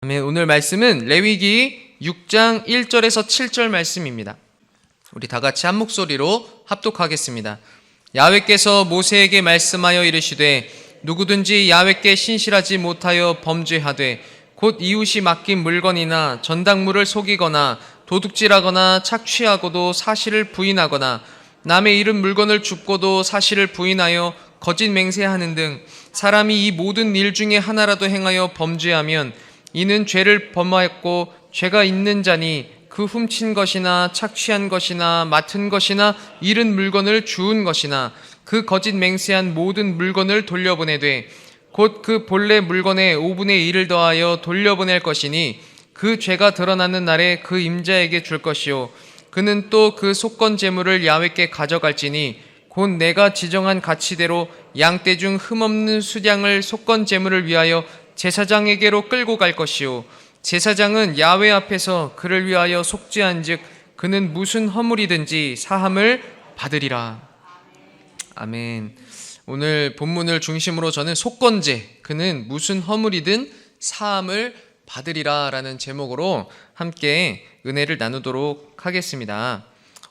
아멘. 오늘 말씀은 레위기 6장 1절에서 7절 말씀입니다. 우리 다 같이 한 목소리로 합독하겠습니다. 야훼께서 모세에게 말씀하여 이르시되 누구든지 야훼께 신실하지 못하여 범죄하되 곧 이웃이 맡긴 물건이나 전당물을 속이거나 도둑질하거나 착취하고도 사실을 부인하거나 남의 잃은 물건을 줍고도 사실을 부인하여 거짓 맹세하는 등 사람이 이 모든 일 중에 하나라도 행하여 범죄하면 이는 죄를 범하였고 죄가 있는 자니 그 훔친 것이나 착취한 것이나 맡은 것이나 잃은 물건을 주운 것이나 그 거짓 맹세한 모든 물건을 돌려보내되 곧 그 본래 물건의 5분의 1을 더하여 돌려보낼 것이니 그 죄가 드러나는 날에 그 임자에게 줄 것이요 그는 또 그 속건 제물을 야훼께 가져갈지니 곧 내가 지정한 가치대로 양떼 중 흠없는 수량을 속건 제물을 위하여 제사장에게로 끌고 갈 것이요 제사장은 야훼 앞에서 그를 위하여 속죄한즉 그는 무슨 허물이든지 사함을 받으리라. 아멘. 오늘 본문을 중심으로 저는 속건제, 그는 무슨 허물이든 사함을 받으리라 라는 제목으로 함께 은혜를 나누도록 하겠습니다.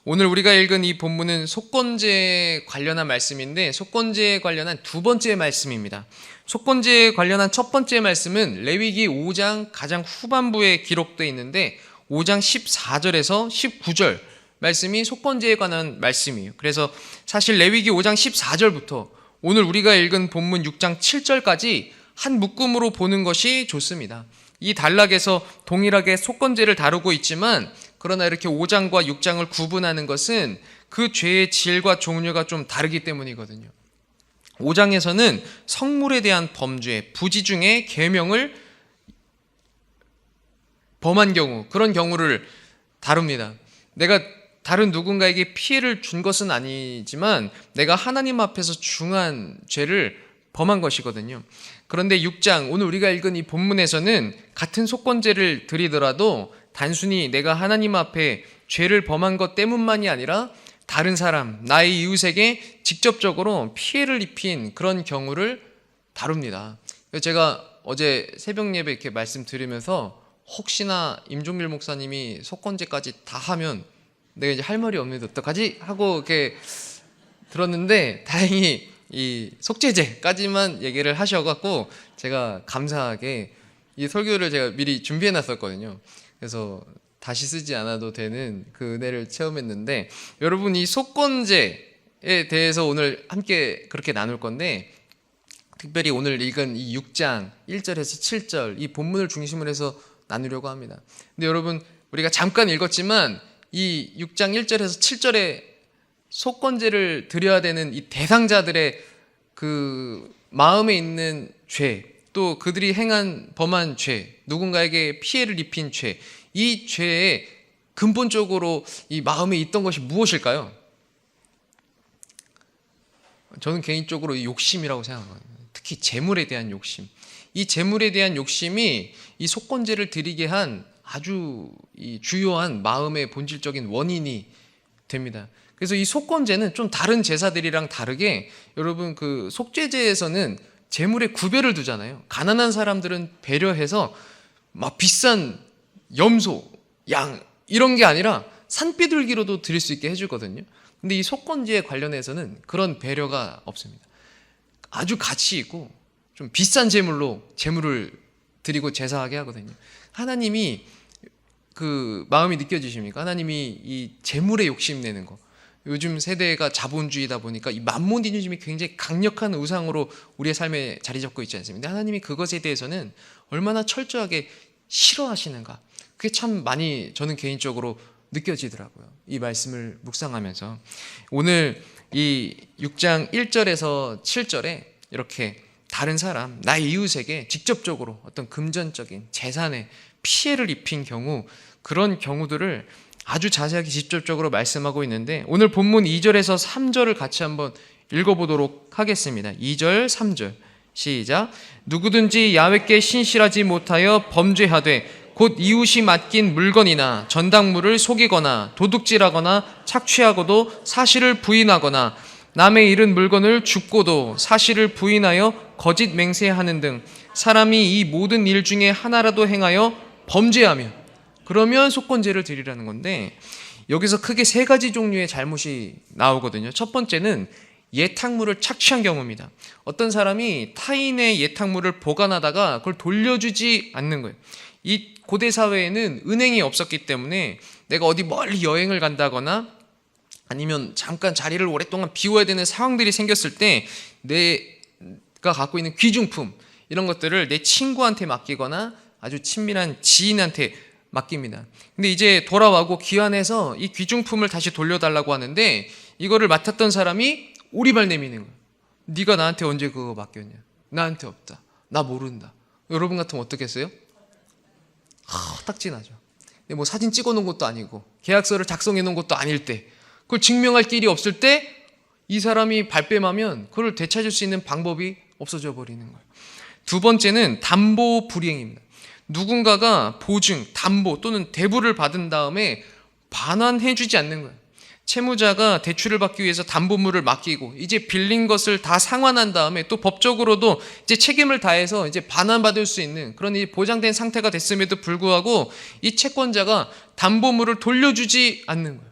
오늘 우리가 읽은 이 본문은 속건제에 관련한 말씀인데 속건제에 관련한 두 번째 말씀입니다. 속건제에 관련한 첫 번째 말씀은 레위기 5장 가장 후반부에 기록되어 있는데 5장 14절에서 19절 말씀이 속건제에 관한 말씀이에요. 그래서 사실 레위기 5장 14절부터 오늘 우리가 읽은 본문 6장 7절까지 한 묶음으로 보는 것이 좋습니다. 이 단락에서 동일하게 속건제를 다루고 있지만 그러나 이렇게 5장과 6장을 구분하는 것은 그 죄의 질과 종류가 좀 다르기 때문이거든요. 5장에서는 성물에 대한 범죄, 부지 중에 계명을 범한 경우, 그런 경우를 다룹니다. 내가 다른 누군가에게 피해를 준 것은 아니지만 내가 하나님 앞에서 중한 죄를 범한 것이거든요. 그런데 6장, 오늘 우리가 읽은 이 본문에서는 같은 속건제를 드리더라도 단순히 내가 하나님 앞에 죄를 범한 것 때문만이 아니라 다른 사람, 나의 이웃에게 직접적으로 피해를 입힌 그런 경우를 다룹니다. 제가 어제 새벽 예배 이렇게 말씀드리면서 혹시나 임종길 목사님이 속건제까지 다 하면 내가 이제 할 말이 없는데 어떡하지? 하고 이렇게 들었는데 다행히 이 속죄제까지만 얘기를 하셔갖고 제가 감사하게 이 설교를 제가 미리 준비해 놨었거든요. 그래서 다시 쓰지 않아도 되는 그 은혜를 체험했는데 여러분 이 속건제에 대해서 오늘 함께 그렇게 나눌 건데 특별히 오늘 읽은 이 6장 1절에서 7절 이 본문을 중심으로 해서 나누려고 합니다. 근데 여러분 우리가 잠깐 읽었지만 이 6장 1절에서 7절에 속건제를 드려야 되는 이 대상자들의 그 마음에 있는 죄, 또 그들이 범한 죄, 누군가에게 피해를 입힌 죄, 이 죄에 근본적으로 이 마음에 있던 것이 무엇일까요? 저는 개인적으로 이 욕심이라고 생각합니다. 특히 재물에 대한 욕심. 이 재물에 대한 욕심이 이 속건제를 드리게 한 아주 이 주요한 마음의 본질적인 원인이 됩니다. 그래서 이 속건제는 좀 다른 제사들이랑 다르게 여러분 그 속죄제에서는 재물에 구별을 두잖아요. 가난한 사람들은 배려해서 막 비싼 염소, 양 이런 게 아니라 산비둘기로도 드릴 수 있게 해주거든요. 근데 이 속건제에 관련해서는 그런 배려가 없습니다. 아주 가치 있고 좀 비싼 재물을 드리고 제사하게 하거든요. 하나님이 그 마음이 느껴지십니까? 하나님이 이 재물에 욕심내는 거. 요즘 세대가 자본주의다 보니까 이 만몬이즘이 굉장히 강력한 우상으로 우리의 삶에 자리 잡고 있지 않습니까? 하나님이 그것에 대해서는 얼마나 철저하게 싫어하시는가. 그게 참 많이 저는 개인적으로 느껴지더라고요. 이 말씀을 묵상하면서 오늘 이 6장 1절에서 7절에 이렇게 다른 사람, 나의 이웃에게 직접적으로 어떤 금전적인 재산에 피해를 입힌 경우 그런 경우들을 아주 자세하게 직접적으로 말씀하고 있는데 오늘 본문 2절에서 3절을 같이 한번 읽어보도록 하겠습니다. 2절, 3절 시작. 누구든지 야훼께 신실하지 못하여 범죄하되 곧 이웃이 맡긴 물건이나 전당물을 속이거나 도둑질하거나 착취하고도 사실을 부인하거나 남의 잃은 물건을 줍고도 사실을 부인하여 거짓 맹세하는 등 사람이 이 모든 일 중에 하나라도 행하여 범죄하면, 그러면 속건제를 드리라는 건데, 여기서 크게 세 가지 종류의 잘못이 나오거든요. 첫 번째는 예탁물을 착취한 경우입니다. 어떤 사람이 타인의 예탁물을 보관하다가 그걸 돌려주지 않는 거예요. 이 고대 사회에는 은행이 없었기 때문에 내가 어디 멀리 여행을 간다거나 아니면 잠깐 자리를 오랫동안 비워야 되는 상황들이 생겼을 때 내가 갖고 있는 귀중품, 이런 것들을 내 친구한테 맡기거나 아주 친밀한 지인한테 맡깁니다. 근데 이제 돌아와고 귀환해서 이 귀중품을 다시 돌려달라고 하는데, 이거를 맡았던 사람이 오리발 내미는 거예요. 네가 나한테 언제 그거 맡겼냐? 나한테 없다. 나 모른다. 여러분 같으면 어떻겠어요? 딱지나죠. 근데 뭐 사진 찍어 놓은 것도 아니고 계약서를 작성해 놓은 것도 아닐 때, 그걸 증명할 길이 없을 때 이 사람이 발뺌하면 그걸 되찾을 수 있는 방법이 없어져 버리는 거예요. 두 번째는 담보 불이행입니다. 누군가가 보증, 담보 또는 대부를 받은 다음에 반환해주지 않는 거예요. 채무자가 대출을 받기 위해서 담보물을 맡기고 이제 빌린 것을 다 상환한 다음에 또 법적으로도 이제 책임을 다해서 이제 반환받을 수 있는 그런 보장된 상태가 됐음에도 불구하고 이 채권자가 담보물을 돌려주지 않는 거예요.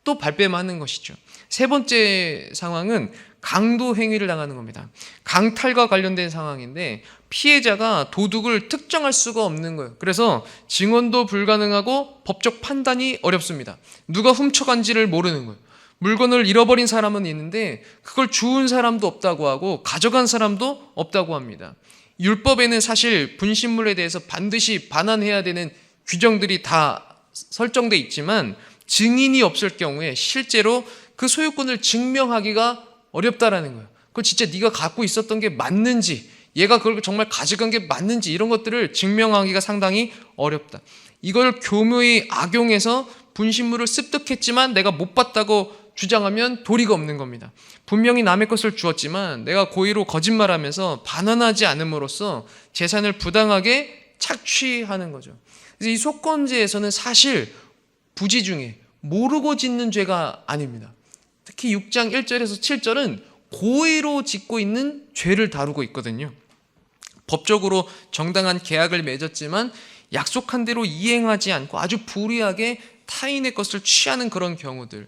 또 발뺌하는 것이죠. 세 번째 상황은 강도 행위를 당하는 겁니다. 강탈과 관련된 상황인데 피해자가 도둑을 특정할 수가 없는 거예요. 그래서 증언도 불가능하고 법적 판단이 어렵습니다. 누가 훔쳐간지를 모르는 거예요. 물건을 잃어버린 사람은 있는데 그걸 주운 사람도 없다고 하고 가져간 사람도 없다고 합니다. 율법에는 사실 분신물에 대해서 반드시 반환해야 되는 규정들이 다 설정돼 있지만 증인이 없을 경우에 실제로 그 소유권을 증명하기가 어렵다라는 거예요. 그걸 진짜 네가 갖고 있었던 게 맞는지, 얘가 그걸 정말 가져간 게 맞는지, 이런 것들을 증명하기가 상당히 어렵다. 이걸 교묘히 악용해서 분신물을 습득했지만 내가 못 봤다고 주장하면 도리가 없는 겁니다. 분명히 남의 것을 주었지만 내가 고의로 거짓말하면서 반환하지 않음으로써 재산을 부당하게 착취하는 거죠. 그래서 이 속건제에서는 사실 부지 중에 모르고 짓는 죄가 아닙니다. 특히 6장 1절에서 7절은 고의로 짓고 있는 죄를 다루고 있거든요. 법적으로 정당한 계약을 맺었지만 약속한 대로 이행하지 않고 아주 불의하게 타인의 것을 취하는 그런 경우들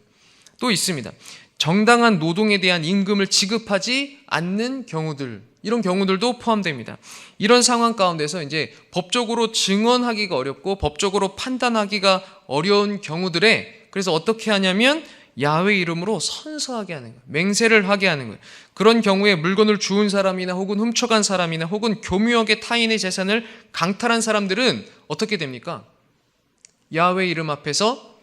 또 있습니다. 정당한 노동에 대한 임금을 지급하지 않는 경우들, 이런 경우들도 포함됩니다. 이런 상황 가운데서 이제 법적으로 증언하기가 어렵고 법적으로 판단하기가 어려운 경우들에 그래서 어떻게 하냐면 야훼 이름으로 선서하게 하는 거예요. 맹세를 하게 하는 거예요. 그런 경우에 물건을 주운 사람이나 혹은 훔쳐간 사람이나 혹은 교묘하게 타인의 재산을 강탈한 사람들은 어떻게 됩니까? 야훼 이름 앞에서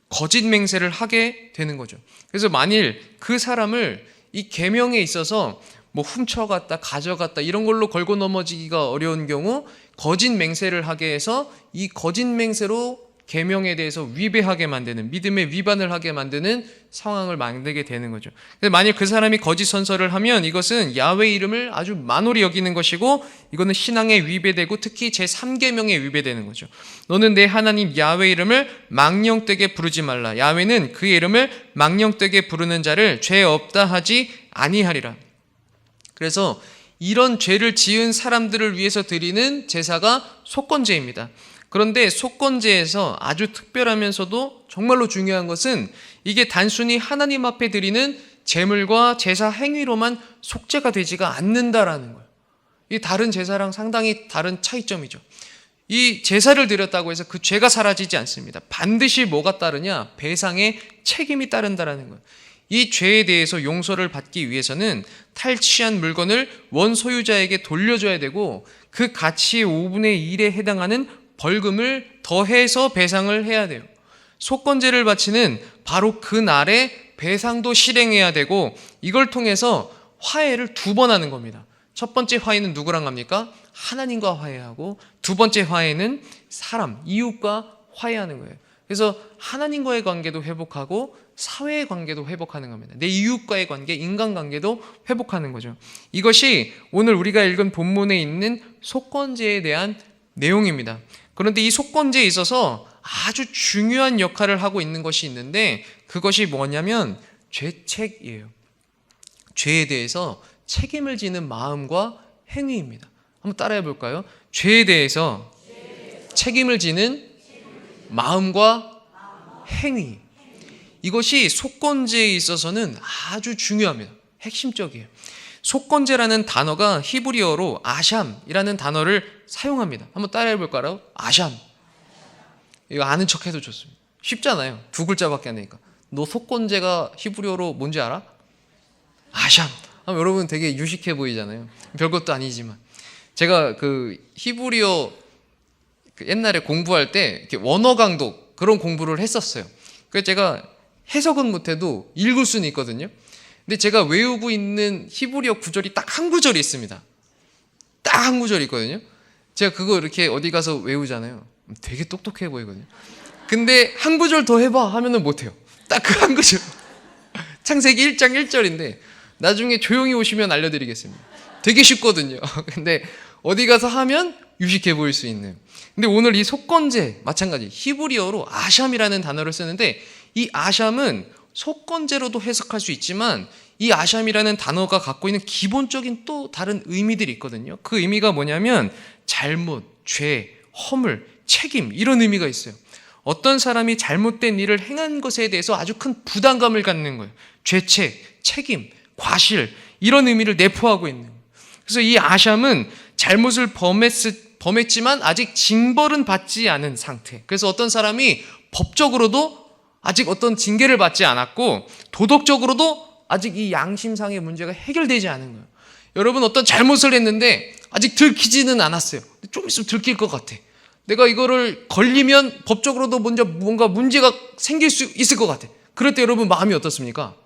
거짓 맹세를 하게 되는 거죠. 그래서 만일 그 사람을 이 계명에 있어서 뭐 훔쳐갔다, 가져갔다 이런 걸로 걸고 넘어지기가 어려운 경우 거짓 맹세를 하게 해서 이 거짓 맹세로 계명에 대해서 위배하게 만드는, 믿음에 위반을 하게 만드는 상황을 만들게 되는 거죠. 만약 그 사람이 거짓 선서를 하면 이것은 야훼 이름을 아주 만홀히 여기는 것이고 이거는 신앙에 위배되고 특히 제3계명에 위배되는 거죠. 너는 내 하나님 야훼 이름을 망령되게 부르지 말라. 야훼는 그의 이름을 망령되게 부르는 자를 죄 없다 하지 아니하리라. 그래서 이런 죄를 지은 사람들을 위해서 드리는 제사가 속건제입니다. 그런데 속건제에서 아주 특별하면서도 정말로 중요한 것은 이게 단순히 하나님 앞에 드리는 제물과 제사 행위로만 속죄가 되지가 않는다라는 거예요. 이 다른 제사랑 상당히 다른 차이점이죠. 이 제사를 드렸다고 해서 그 죄가 사라지지 않습니다. 반드시 뭐가 따르냐? 배상의 책임이 따른다라는 거예요. 이 죄에 대해서 용서를 받기 위해서는 탈취한 물건을 원소유자에게 돌려줘야 되고 그 가치의 5분의 1에 해당하는 벌금을 더해서 배상을 해야 돼요. 속건제를 바치는 바로 그 날에 배상도 실행해야 되고 이걸 통해서 화해를 2번 하는 겁니다. 첫 번째 화해는 누구랑 합니까? 하나님과 화해하고 두 번째 화해는 사람, 이웃과 화해하는 거예요. 그래서 하나님과의 관계도 회복하고 사회의 관계도 회복하는 겁니다. 내 이웃과의 관계, 인간관계도 회복하는 거죠. 이것이 오늘 우리가 읽은 본문에 있는 속건제에 대한 내용입니다. 그런데 이 속건제에 있어서 아주 중요한 역할을 하고 있는 것이 있는데 그것이 뭐냐면 죄책이에요. 죄에 대해서 책임을 지는 마음과 행위입니다. 한번 따라해 볼까요? 죄에 대해서 책임을 지는 마음과 행위. 이것이 속건제에 있어서는 아주 중요합니다. 핵심적이에요. 속건제라는 단어가 히브리어로 아샴이라는 단어를 사용합니다. 한번 따라해 볼까요? 아샴. 이거 아는 척 해도 좋습니다. 쉽잖아요. 두 글자밖에 안 되니까. 너 속건제가 히브리어로 뭔지 알아? 아샴. 여러분 되게 유식해 보이잖아요. 별것도 아니지만. 제가 그 히브리어 옛날에 공부할 때 이렇게 원어 강독 그런 공부를 했었어요. 그래서 제가 해석은 못해도 읽을 수는 있거든요. 근데 제가 외우고 있는 히브리어 구절이 딱 한 구절이 있습니다. 딱 한 구절이 있거든요. 제가 그거 이렇게 어디 가서 외우잖아요. 되게 똑똑해 보이거든요. 근데 한 구절 더 해봐 하면은 못해요. 딱 그 한 구절. 창세기 1장 1절인데 나중에 조용히 오시면 알려드리겠습니다. 되게 쉽거든요. 근데 어디 가서 하면 유식해 보일 수 있는. 근데 오늘 이 속건제 마찬가지 히브리어로 아샴이라는 단어를 쓰는데 이 아샴은 속건제로도 해석할 수 있지만 이 아샴이라는 단어가 갖고 있는 기본적인 또 다른 의미들이 있거든요. 그 의미가 뭐냐면 잘못, 죄, 허물, 책임 이런 의미가 있어요. 어떤 사람이 잘못된 일을 행한 것에 대해서 아주 큰 부담감을 갖는 거예요. 죄책, 책임, 과실 이런 의미를 내포하고 있는 거예요. 그래서 이 아샴은 잘못을 범했지만 아직 징벌은 받지 않은 상태. 그래서 어떤 사람이 법적으로도 아직 어떤 징계를 받지 않았고 도덕적으로도 아직 이 양심상의 문제가 해결되지 않은 거예요. 여러분 어떤 잘못을 했는데 아직 들키지는 않았어요. 좀 있으면 들킬 것 같아. 내가 이거를 걸리면 법적으로도 먼저 뭔가 문제가 생길 수 있을 것 같아. 그럴 때 여러분 마음이 어떻습니까?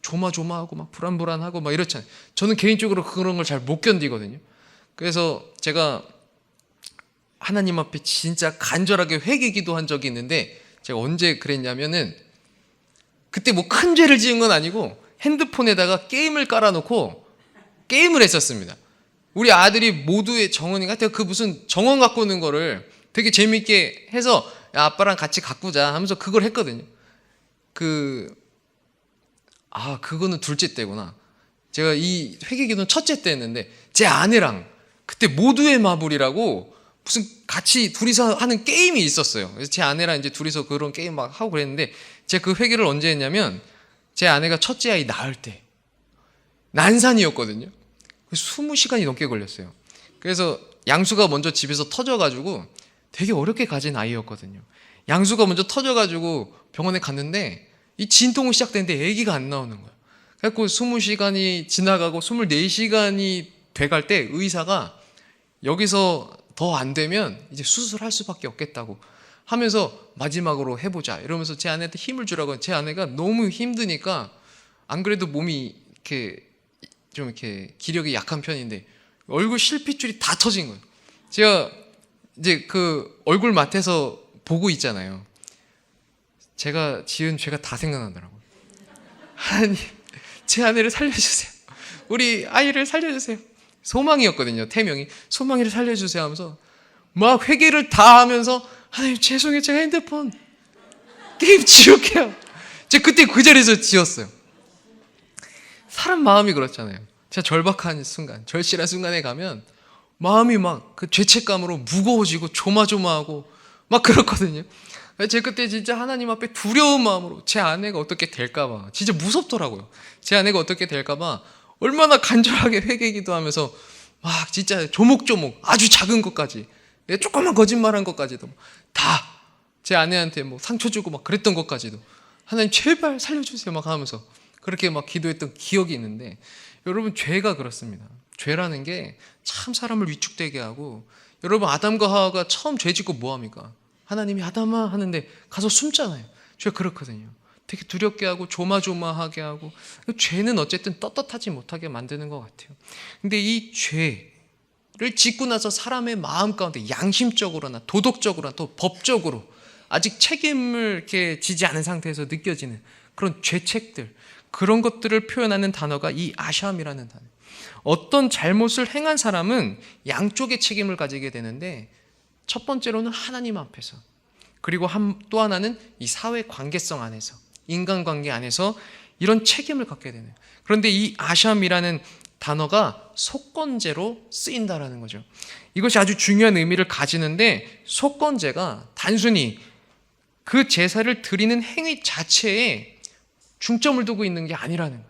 조마조마하고 막 불안불안하고 막 이렇잖아요. 저는 개인적으로 그런 걸 잘 못 견디거든요. 그래서 제가 하나님 앞에 진짜 간절하게 회개 기도한 적이 있는데 제가 언제 그랬냐면은 그때 뭐 큰 죄를 지은 건 아니고 핸드폰에다가 게임을 깔아놓고 게임을 했었습니다. 우리 아들이 모두의 정원인가? 그 무슨 정원 가꾸는 거를 되게 재밌게 해서 야, 아빠랑 같이 가꾸자 하면서 그걸 했거든요. 그거는 둘째 때구나. 제가 이 회개기도는 첫째 때 했는데 제 아내랑 그때 모두의 마블이라고 무슨 같이 둘이서 하는 게임이 있었어요. 그래서 제 아내랑 이제 둘이서 그런 게임 막 하고 그랬는데 제가 그 회개를 언제 했냐면 제 아내가 첫째 아이 낳을 때 난산이었거든요. 20시간이 넘게 걸렸어요. 그래서 양수가 먼저 집에서 터져가지고 되게 어렵게 가진 아이였거든요. 양수가 먼저 터져가지고 병원에 갔는데 이 진통이 시작되는데 아기가 안 나오는 거예요. 그래서 20시간이 지나가고 24시간이 돼갈 때 의사가 여기서 더 안 되면 이제 수술할 수밖에 없겠다고 하면서 마지막으로 해보자 이러면서 제 아내한테 힘을 주라고. 제 아내가 너무 힘드니까 안 그래도 몸이 이렇게 기력이 약한 편인데 얼굴 실핏줄이 다 터진 거예요. 제가 이제 그 얼굴 맡에서 보고 있잖아요. 제가 지은 죄가 다 생각나더라고요. 하나님, 제 아내를 살려주세요. 우리 아이를 살려주세요. 소망이었거든요. 태명이 소망이를 살려주세요 하면서 막 회개를 다 하면서 하나님 죄송해요. 제가 핸드폰 게임 지울게요. 제가 그때 그 자리에서 지웠어요. 사람 마음이 그렇잖아요. 제가 절박한 순간, 절실한 순간에 가면 마음이 막 그 죄책감으로 무거워지고 조마조마하고 막 그렇거든요. 제가 그때 진짜 하나님 앞에 두려운 마음으로 제 아내가 어떻게 될까봐 진짜 무섭더라고요. 제 아내가 어떻게 될까봐 얼마나 간절하게 회개기도 하면서 막 진짜 조목조목 아주 작은 것까지 내가 조금만 거짓말한 것까지도 다 제 아내한테 뭐 상처 주고 막 그랬던 것까지도 하나님 제발 살려주세요 막 하면서 그렇게 막 기도했던 기억이 있는데 여러분 죄가 그렇습니다. 죄라는 게 참 사람을 위축되게 하고 여러분 아담과 하와가 처음 죄 짓고 뭐합니까? 하나님이 아담아 하는데 가서 숨잖아요. 죄가 그렇거든요. 되게 두렵게 하고 조마조마하게 하고 죄는 어쨌든 떳떳하지 못하게 만드는 것 같아요. 근데 이 죄를 짓고 나서 사람의 마음 가운데 양심적으로나 도덕적으로나 또 법적으로 아직 책임을 이렇게 지지 않은 상태에서 느껴지는 그런 죄책들 그런 것들을 표현하는 단어가 이 아샴이라는 단어. 어떤 잘못을 행한 사람은 양쪽의 책임을 가지게 되는데 첫 번째로는 하나님 앞에서 그리고 또 하나는 이 사회 관계성 안에서 인간관계 안에서 이런 책임을 갖게 되는. 그런데 이 아샴이라는 단어가 속건제로 쓰인다라는 거죠. 이것이 아주 중요한 의미를 가지는데, 속건제가 단순히 그 제사를 드리는 행위 자체에 중점을 두고 있는 게 아니라는 거예요.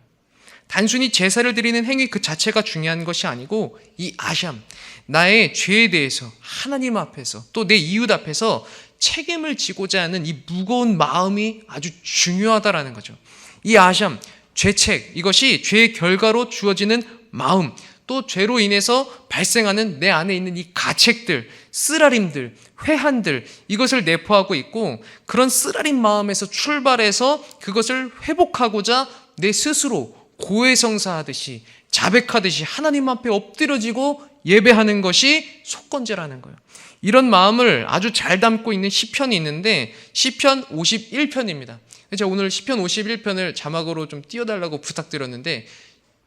단순히 제사를 드리는 행위 그 자체가 중요한 것이 아니고, 이 아샴, 나의 죄에 대해서 하나님 앞에서 또 내 이웃 앞에서 책임을 지고자 하는 이 무거운 마음이 아주 중요하다라는 거죠. 이 아샴, 죄책, 이것이 죄의 결과로 주어지는 마음, 또 죄로 인해서 발생하는 내 안에 있는 이 가책들, 쓰라림들, 회한들, 이것을 내포하고 있고, 그런 쓰라린 마음에서 출발해서 그것을 회복하고자 내 스스로 고해성사하듯이, 자백하듯이 하나님 앞에 엎드려지고 예배하는 것이 속건제라는 거예요. 이런 마음을 아주 잘 담고 있는 시편이 있는데, 시편 51편입니다. 제가 오늘 시편 51편을 자막으로 좀 띄워달라고 부탁드렸는데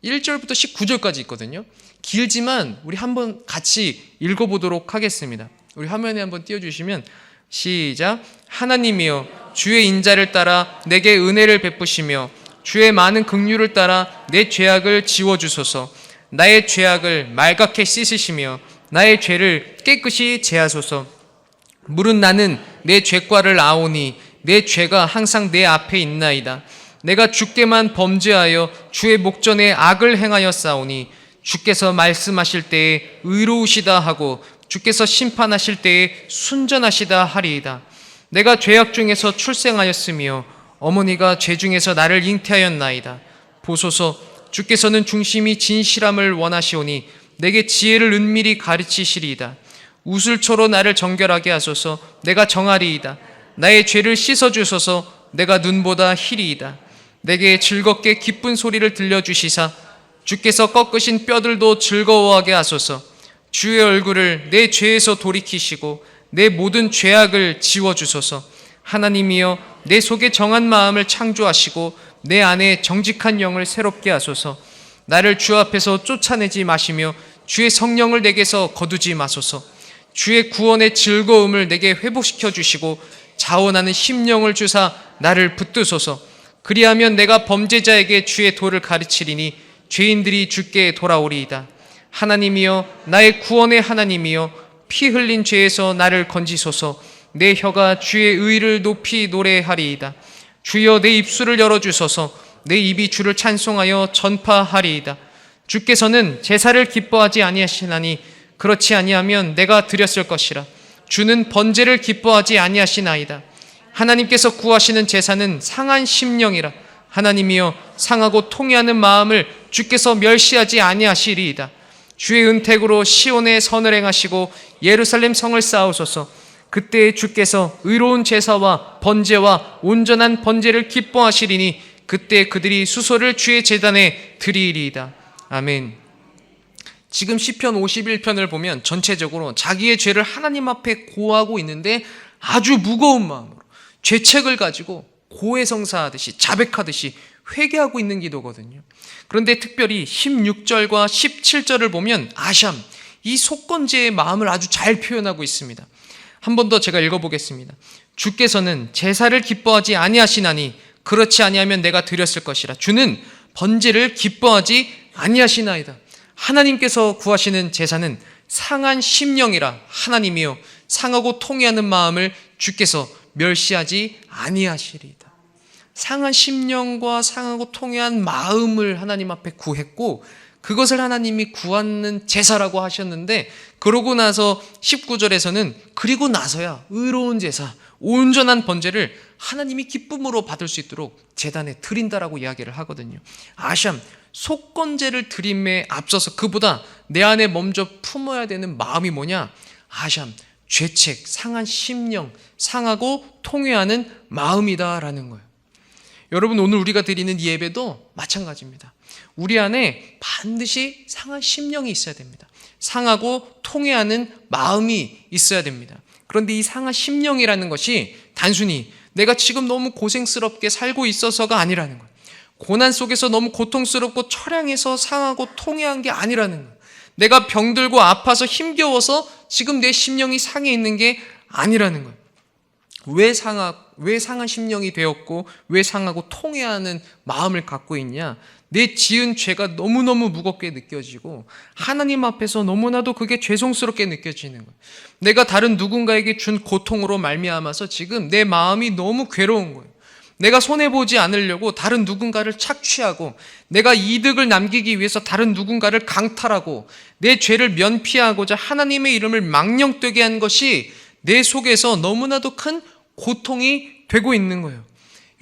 1절부터 19절까지 있거든요. 길지만 우리 한번 같이 읽어보도록 하겠습니다. 우리 화면에 한번 띄워주시면, 시작. 하나님이여, 주의 인자를 따라 내게 은혜를 베푸시며 주의 많은 긍휼을 따라 내 죄악을 지워주소서. 나의 죄악을 말갛게 씻으시며 나의 죄를 깨끗이 제하소서. 물은 나는 내 죄과를 아오니 내 죄가 항상 내 앞에 있나이다. 내가 주께만 범죄하여 주의 목전에 악을 행하여 싸우니 주께서 말씀하실 때에 의로우시다 하고 주께서 심판하실 때에 순전하시다 하리이다. 내가 죄악 중에서 출생하였으며 어머니가 죄 중에서 나를 잉태하였나이다. 보소서, 주께서는 중심이 진실함을 원하시오니 내게 지혜를 은밀히 가르치시리이다. 우슬초로 나를 정결하게 하소서. 내가 정하리이다. 나의 죄를 씻어주소서. 내가 눈보다 희리이다. 내게 즐겁게 기쁜 소리를 들려주시사 주께서 꺾으신 뼈들도 즐거워하게 하소서. 주의 얼굴을 내 죄에서 돌이키시고 내 모든 죄악을 지워주소서. 하나님이여, 내 속에 정한 마음을 창조하시고 내 안에 정직한 영을 새롭게 하소서. 나를 주 앞에서 쫓아내지 마시며 주의 성령을 내게서 거두지 마소서. 주의 구원의 즐거움을 내게 회복시켜 주시고 자원하는 심령을 주사 나를 붙드소서. 그리하면 내가 범죄자에게 주의 도를 가르치리니 죄인들이 주께 돌아오리이다. 하나님이여, 나의 구원의 하나님이여, 피 흘린 죄에서 나를 건지소서. 내 혀가 주의 의를 높이 노래하리이다. 주여, 내 입술을 열어주소서. 내 입이 주를 찬송하여 전파하리이다. 주께서는 제사를 기뻐하지 아니하시나니 그렇지 아니하면 내가 드렸을 것이라. 주는 번제를 기뻐하지 아니하시나이다. 하나님께서 구하시는 제사는 상한 심령이라. 하나님이여, 상하고 통회하는 마음을 주께서 멸시하지 아니하시리이다. 주의 은택으로 시온에 선을 행하시고 예루살렘 성을 쌓으소서. 그때 주께서 의로운 제사와 번제와 온전한 번제를 기뻐하시리니 그때 그들이 수소를 주의 제단에 드리리이다. 아멘. 지금 시편 51편을 보면 전체적으로 자기의 죄를 하나님 앞에 고하고 있는데 아주 무거운 마음으로 죄책을 가지고 고해성사하듯이 자백하듯이 회개하고 있는 기도거든요. 그런데 특별히 16절과 17절을 보면 아샴, 이 속건제의 마음을 아주 잘 표현하고 있습니다. 한 번 더 제가 읽어보겠습니다. 주께서는 제사를 기뻐하지 아니하시나니 그렇지 아니하면 내가 드렸을 것이라. 주는 번제를 기뻐하지 아니하시나이다. 하나님께서 구하시는 제사는 상한 심령이라. 하나님이여, 상하고 통회하는 마음을 주께서 멸시하지 아니하시리이다. 상한 심령과 상하고 통회한 마음을 하나님 앞에 구했고, 그것을 하나님이 구하는 제사라고 하셨는데, 그러고 나서 19절에서는 그리고 나서야 의로운 제사, 온전한 번제를 하나님이 기쁨으로 받을 수 있도록 제단에 드린다라고 이야기를 하거든요. 아샴, 속건제를 드림에 앞서서 그보다 내 안에 먼저 품어야 되는 마음이 뭐냐? 아샴, 죄책, 상한 심령, 상하고 통회하는 마음이다라는 거예요. 여러분, 오늘 우리가 드리는 이 예배도 마찬가지입니다. 우리 안에 반드시 상한 심령이 있어야 됩니다. 상하고 통회하는 마음이 있어야 됩니다. 그런데 이 상한 심령이라는 것이 단순히 내가 지금 너무 고생스럽게 살고 있어서가 아니라는 거예요. 고난 속에서 너무 고통스럽고 처량해서 상하고 통회한 게 아니라는 거예요. 내가 병들고 아파서 힘겨워서 지금 내 심령이 상해 있는 게 아니라는 거예요. 왜 상한 심령이 되었고 왜 상하고 통회하는 마음을 갖고 있냐? 내 지은 죄가 너무너무 무겁게 느껴지고 하나님 앞에서 너무나도 그게 죄송스럽게 느껴지는 거예요. 내가 다른 누군가에게 준 고통으로 말미암아서 지금 내 마음이 너무 괴로운 거예요. 내가 손해보지 않으려고 다른 누군가를 착취하고 내가 이득을 남기기 위해서 다른 누군가를 강탈하고 내 죄를 면피하고자 하나님의 이름을 망령되게 한 것이 내 속에서 너무나도 큰 고통이 되고 있는 거예요.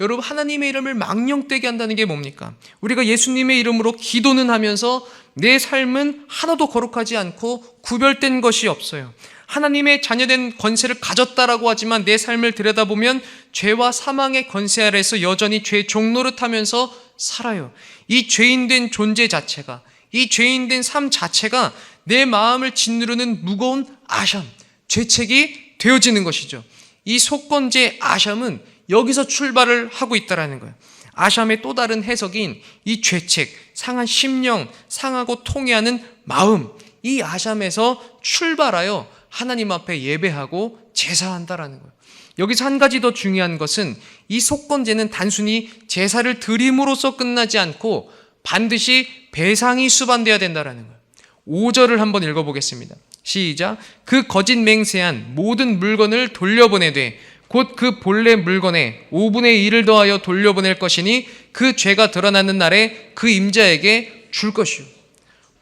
여러분, 하나님의 이름을 망령되게 한다는 게 뭡니까? 우리가 예수님의 이름으로 기도는 하면서 내 삶은 하나도 거룩하지 않고 구별된 것이 없어요. 하나님의 자녀된 권세를 가졌다라고 하지만 내 삶을 들여다보면 죄와 사망의 권세 아래서 여전히 죄 종노릇하면서 살아요. 이 죄인된 존재 자체가, 이 죄인된 삶 자체가 내 마음을 짓누르는 무거운 아샴, 죄책이 되어지는 것이죠. 이 속건제 아샴은 여기서 출발을 하고 있다는 거예요. 아샴의 또 다른 해석인 이 죄책, 상한 심령, 상하고 통해하는 마음, 이 아샴에서 출발하여 하나님 앞에 예배하고 제사한다라는 거예요. 여기서 한 가지 더 중요한 것은 이 속건제는 단순히 제사를 드림으로써 끝나지 않고 반드시 배상이 수반되어야 된다라는 거예요. 5절을 한번 읽어보겠습니다. 시작. 그 거짓 맹세한 모든 물건을 돌려보내되 곧 그 본래 물건에 5분의 1을 더하여 돌려보낼 것이니 그 죄가 드러나는 날에 그 임자에게 줄 것이요.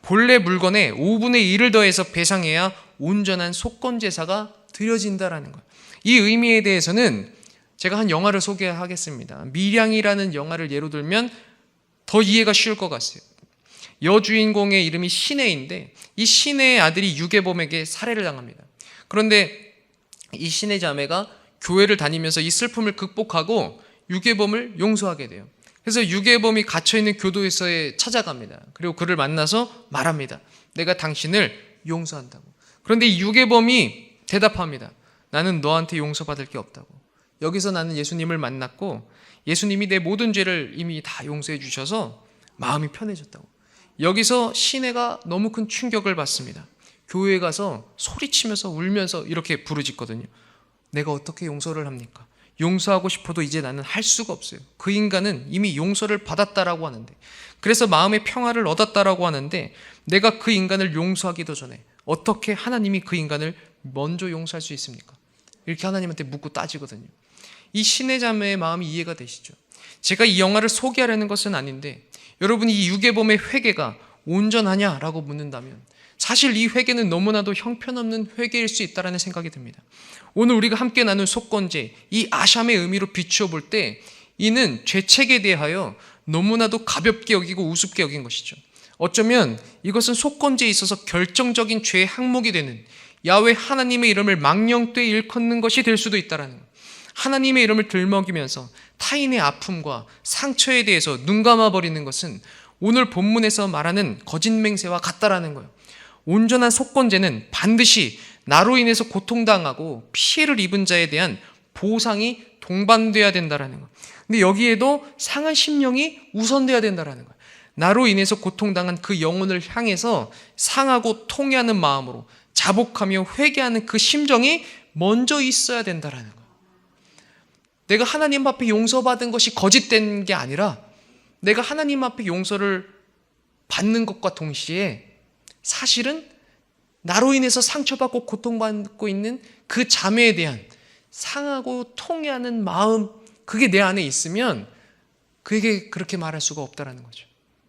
본래 물건에 5분의 1을 더해서 배상해야 온전한 속건제사가 드려진다라는 거예요. 이 의미에 대해서는 제가 한 영화를 소개하겠습니다. 미량이라는 영화를 예로 들면 더 이해가 쉬울 것 같아요. 여주인공의 이름이 신혜인데 이 신혜의 아들이 유괴범에게 살해를 당합니다. 그런데 이 신혜 자매가 교회를 다니면서 이 슬픔을 극복하고 유괴범을 용서하게 돼요. 그래서 유괴범이 갇혀있는 교도소에 찾아갑니다. 그리고 그를 만나서 말합니다. 내가 당신을 용서한다고. 그런데 이 유괴범이 대답합니다. 나는 너한테 용서받을 게 없다고. 여기서 나는 예수님을 만났고 예수님이 내 모든 죄를 이미 다 용서해 주셔서 마음이 편해졌다고. 여기서 신혜가 너무 큰 충격을 받습니다. 교회에 가서 소리치면서 울면서 이렇게 부르짖거든요. 내가 어떻게 용서를 합니까? 용서하고 싶어도 이제 나는 할 수가 없어요. 그 인간은 이미 용서를 받았다라고 하는데, 그래서 마음의 평화를 얻었다라고 하는데 내가 그 인간을 용서하기도 전에 어떻게 하나님이 그 인간을 먼저 용서할 수 있습니까? 이렇게 하나님한테 묻고 따지거든요. 이 신의 자매의 마음이 이해가 되시죠? 제가 이 영화를 소개하려는 것은 아닌데 여러분이 이 유괴범의 회개가 온전하냐라고 묻는다면 사실 이 회개는 너무나도 형편없는 회개일 수 있다는 생각이 듭니다. 오늘 우리가 함께 나눈 속건제, 이 아샴의 의미로 비추어 볼 때 이는 죄책에 대하여 너무나도 가볍게 여기고 우습게 여긴 것이죠. 어쩌면 이것은 속건제에 있어서 결정적인 죄의 항목이 되는 야훼 하나님의 이름을 망령되이 일컫는 것이 될 수도 있다는 거예요. 하나님의 이름을 들먹이면서 타인의 아픔과 상처에 대해서 눈 감아버리는 것은 오늘 본문에서 말하는 거짓 맹세와 같다라는 거예요. 온전한 속건제는 반드시 나로 인해서 고통당하고 피해를 입은 자에 대한 보상이 동반돼야 된다라는 거예요. 근데 여기에도 상한 심령이 우선돼야 된다라는 거예요. 나로 인해서 고통당한 그 영혼을 향해서 상하고 통해하는 마음으로 자복하며 회개하는 그 심정이 먼저 있어야 된다라는 거예요. 내가 하나님 앞에 용서받은 것이 거짓된 게 아니라 내가 하나님 앞에 용서를 받는 것과 동시에 사실은 나로 인해서 상처받고 고통받고 있는 그 자매에 대한 상하고 통해하는 마음, 그게 내 안에 있으면 그에게 그렇게 말할 수가 없다는 거죠.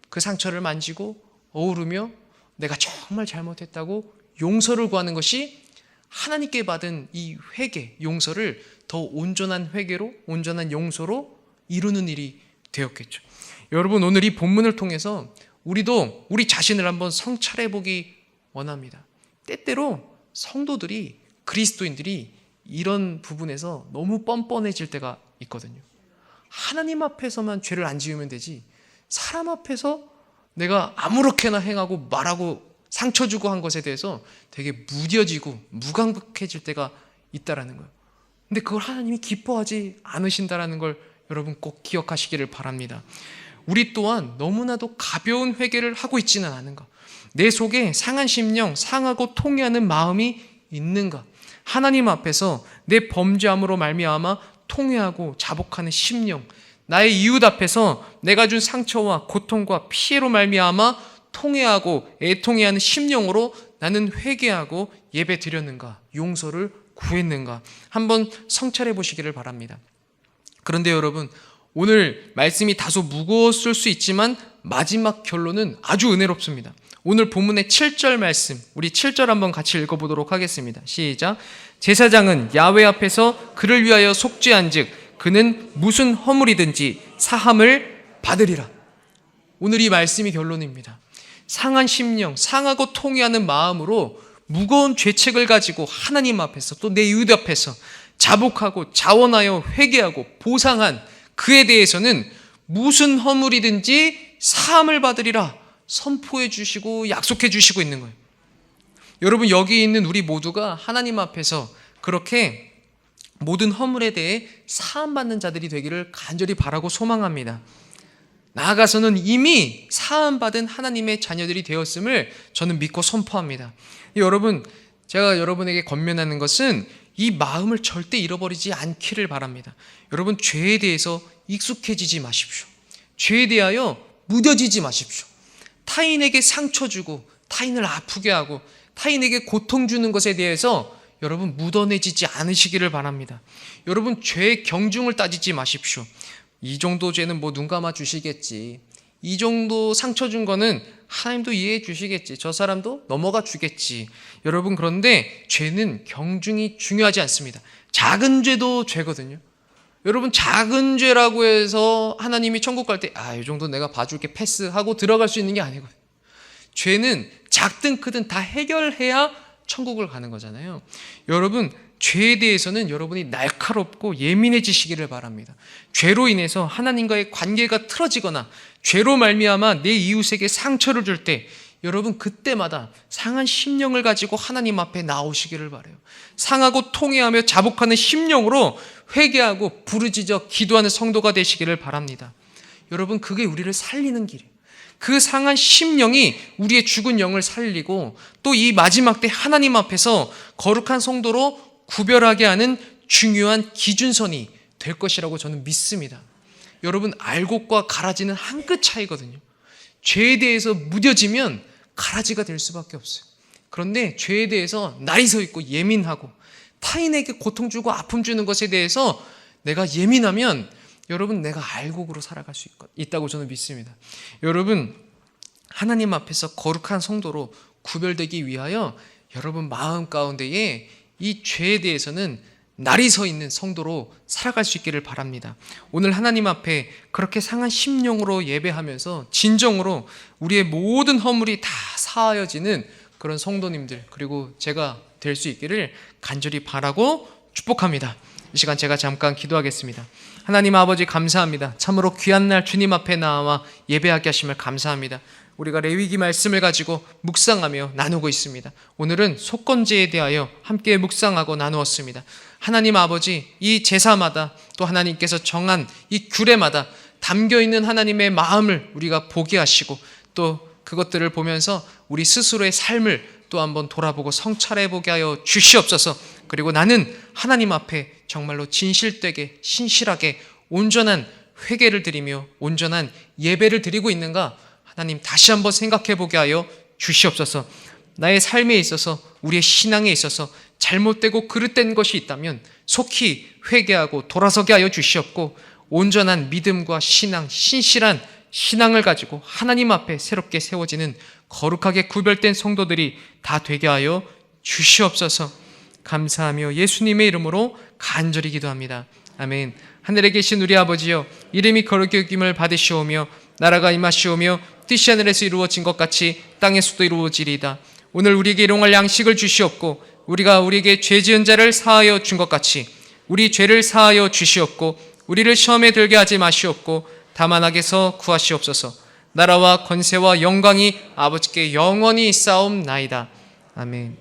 그 상처를 만지고 어우르며 내가 정말 잘못했다고 용서를 구하는 것이 하나님께 받은 이 회개, 용서를 더 온전한 회개로, 온전한 용서로 이루는 일이 되었겠죠. 여러분, 오늘 이 본문을 통해서 우리도 우리 자신을 한번 성찰해 보기 원합니다. 때때로 성도들이, 그리스도인들이 이런 부분에서 너무 뻔뻔해질 때가 있거든요. 하나님 앞에서만 죄를 안 지으면 되지 사람 앞에서 내가 아무렇게나 행하고 말하고 상처 주고 한 것에 대해서 되게 무뎌지고 무감각해질 때가 있다라는 거예요. 근데 그걸 하나님이 기뻐하지 않으신다라는 걸 여러분 꼭 기억하시기를 바랍니다. 우리 또한 너무나도 가벼운 회개를 하고 있지는 않은가? 내 속에 상한 심령, 상하고 통해하는 마음이 있는가? 하나님 앞에서 내 범죄함으로 말미암아 통회하고 자복하는 심령, 나의 이웃 앞에서 내가 준 상처와 고통과 피해로 말미암아 통회하고 애통해하는 심령으로 나는 회개하고 예배 드렸는가, 용서를 구했는가, 한번 성찰해 보시기를 바랍니다. 그런데 여러분, 오늘 말씀이 다소 무거웠을 수 있지만 마지막 결론은 아주 은혜롭습니다. 오늘 본문의 7절 말씀, 우리 7절 한번 같이 읽어보도록 하겠습니다. 시작. 제사장은 야훼 앞에서 그를 위하여 속죄한즉 그는 무슨 허물이든지 사함을 받으리라. 오늘 이 말씀이 결론입니다. 상한 심령, 상하고 통회하는 마음으로 무거운 죄책을 가지고 하나님 앞에서 또 내 이웃 앞에서 자복하고 자원하여 회개하고 보상한 그에 대해서는 무슨 허물이든지 사함을 받으리라 선포해 주시고 약속해 주시고 있는 거예요. 여러분, 여기 있는 우리 모두가 하나님 앞에서 그렇게 모든 허물에 대해 사함받는 자들이 되기를 간절히 바라고 소망합니다. 나아가서는 이미 사함받은 하나님의 자녀들이 되었음을 저는 믿고 선포합니다. 여러분, 제가 여러분에게 권면하는 것은 이 마음을 절대 잃어버리지 않기를 바랍니다. 여러분, 죄에 대해서 익숙해지지 마십시오. 죄에 대하여 무뎌지지 마십시오. 타인에게 상처 주고 타인을 아프게 하고 타인에게 고통 주는 것에 대해서 여러분 묻어내지지 않으시기를 바랍니다. 여러분, 죄의 경중을 따지지 마십시오. 이 정도 죄는 뭐 눈 감아 주시겠지, 이 정도 상처 준 거는 하나님도 이해해 주시겠지, 저 사람도 넘어가 주겠지. 여러분, 그런데 죄는 경중이 중요하지 않습니다. 작은 죄도 죄거든요. 여러분, 작은 죄라고 해서 하나님이 천국 갈 때 이 정도 내가 봐줄게 패스하고 들어갈 수 있는 게 아니거든요. 죄는 작든 크든 다 해결해야 천국을 가는 거잖아요. 여러분, 죄에 대해서는 여러분이 날카롭고 예민해지시기를 바랍니다. 죄로 인해서 하나님과의 관계가 틀어지거나 죄로 말미암아 내 이웃에게 상처를 줄 때 여러분, 그때마다 상한 심령을 가지고 하나님 앞에 나오시기를 바라요. 상하고 통회하며 자복하는 심령으로 회개하고 부르짖어 기도하는 성도가 되시기를 바랍니다. 여러분, 그게 우리를 살리는 길이에요. 그 상한 심령이 우리의 죽은 영을 살리고 또 이 마지막 때 하나님 앞에서 거룩한 성도로 구별하게 하는 중요한 기준선이 될 것이라고 저는 믿습니다. 여러분, 알곡과 가라지는 한 끗 차이거든요. 죄에 대해서 무뎌지면 가라지가 될 수밖에 없어요. 그런데 죄에 대해서 날이 서 있고 예민하고 타인에게 고통 주고 아픔 주는 것에 대해서 내가 예민하면 여러분, 내가 알곡으로 살아갈 수 있다고 저는 믿습니다. 여러분, 하나님 앞에서 거룩한 성도로 구별되기 위하여 여러분 마음 가운데에 이 죄에 대해서는 날이 서 있는 성도로 살아갈 수 있기를 바랍니다. 오늘 하나님 앞에 그렇게 상한 심령으로 예배하면서 진정으로 우리의 모든 허물이 다 사하여지는 그런 성도님들, 그리고 제가 될 수 있기를 간절히 바라고 축복합니다. 이 시간 제가 잠깐 기도하겠습니다. 하나님 아버지, 감사합니다. 참으로 귀한 날 주님 앞에 나와 예배하게 하심을 감사합니다. 우리가 레위기 말씀을 가지고 묵상하며 나누고 있습니다. 오늘은 속건제에 대하여 함께 묵상하고 나누었습니다. 하나님 아버지, 이 제사마다 또 하나님께서 정한 이 규례마다 담겨있는 하나님의 마음을 우리가 보게 하시고 또 그것들을 보면서 우리 스스로의 삶을 또 한번 돌아보고 성찰해보게 하여 주시옵소서. 그리고 나는 하나님 앞에 정말로 진실되게 신실하게 온전한 회개를 드리며 온전한 예배를 드리고 있는가, 하나님 다시 한번 생각해보게 하여 주시옵소서. 나의 삶에 있어서 우리의 신앙에 있어서 잘못되고 그릇된 것이 있다면 속히 회개하고 돌아서게 하여 주시옵고, 온전한 믿음과 신앙, 신실한 신앙을 가지고 하나님 앞에 새롭게 세워지는 거룩하게 구별된 성도들이 다 되게 하여 주시옵소서. 감사하며 예수님의 이름으로 간절히 기도합니다. 아멘. 하늘에 계신 우리 아버지여, 이름이 거룩히 여김을 받으시오며 나라가 임하시오며 뜻이 하늘에서 이루어진 것 같이 땅에서도 이루어지리이다. 오늘 우리에게 일용할 양식을 주시옵고 우리가 우리에게 죄 지은 자를 사하여 준 것 같이 우리 죄를 사하여 주시옵고 우리를 시험에 들게 하지 마시옵고 다만 악에서 구하시옵소서. 나라와 권세와 영광이 아버지께 영원히 있사옵나이다. 아멘.